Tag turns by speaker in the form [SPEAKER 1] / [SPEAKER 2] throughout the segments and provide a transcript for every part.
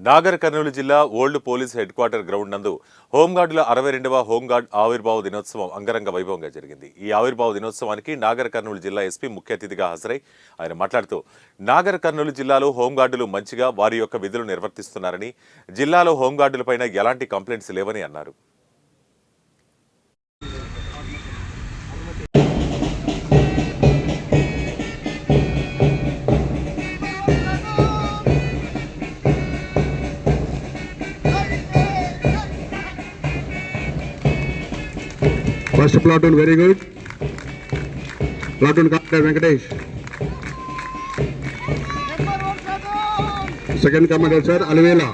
[SPEAKER 1] నాగర్ కర్నూలు జిల్లా old police head quarter ground నందు హోంగార్డుల 62వ home guard ఆవిర్భావ దినోత్సవం అంగరంగ వైభవంగా జరిగింది. ఈ ఆవిర్భావ దినోత్సవానికి నాగర్ కర్నూలు జిల్లా ఎస్పీ ముఖ్య అతిథిగా హాజరై ఆయన మాట్లాడుతూ నాగర్ కర్నూలు జిల్లాలో హోంగార్డులు మంచిగా వారి యొక్క విధులు నిర్వర్తిస్తున్నారని, జిల్లాలో హోంగార్డులపైన ఎలాంటి కంప్లైంట్స్ లేవని అన్నారు.
[SPEAKER 2] First platoon, very good. Platoon Commander Venkatesh. Second Commander Sir Alvela.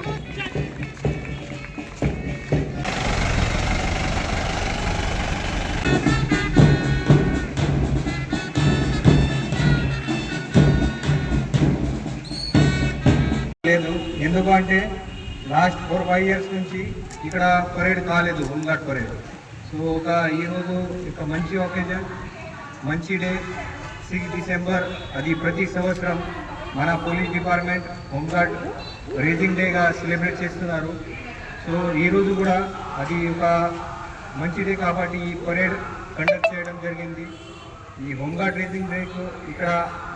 [SPEAKER 3] లేదు ఎందుకంటే లాస్ట్ 4-5 ఇయర్స్ నుంచి ఇక్కడ పరేడ్ కాలేదు, హోంగార్డ్ పరేడ్. సో ఈరోజు ఒక మంచి ఒకేజన్, మంచి డే 6 డిసెంబర్. అది ప్రతి సంవత్సరం మన పోలీస్ డిపార్ట్మెంట్ హోంగార్డ్ రేజింగ్ డేగా సెలబ్రేట్ చేస్తున్నారు. సో ఈరోజు కూడా అది ఒక మంచి డే కాబట్టి ఈ పరేడ్ కండక్ట్ చేయడం జరిగింది. ఈ హోంగార్డ్ రేజింగ్ డేకు ఇక్కడ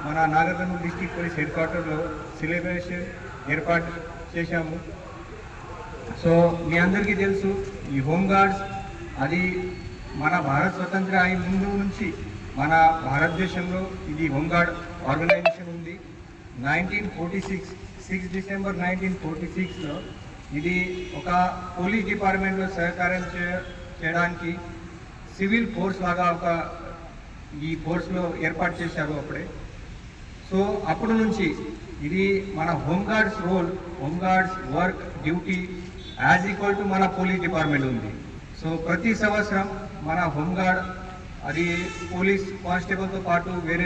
[SPEAKER 3] మన Nagar Kurnool district police head క్వార్టర్లో సెలబ్రేషన్ ఏర్పాటు చేశాము. సో మీ అందరికీ తెలుసు ఈ హోంగార్డ్స్ అది మన భారత్ స్వతంత్ర అయిన ముందు నుంచి మన భారతదేశంలో ఇది హోంగార్డ్ ఆర్గనైజేషన్ ఉంది. 1946 6 డిసెంబర్ 1946లో ఇది ఒక పోలీస్ డిపార్ట్మెంట్లో సహకారం చేయడానికి సివిల్ ఫోర్స్ లాగా ఒక ఈ ఫోర్స్లో ఏర్పాటు చేశారు అప్పుడే. సో అప్పటి నుంచి ఇది మన home guards role, home guards work duty as equal to మన పోలీస్ డిపార్ట్మెంట్ ఉంది. సో ప్రతి సంవత్సరం మన హోంగార్డ్ అది పోలీస్ కానిస్టేబుల్తో పాటు వేరే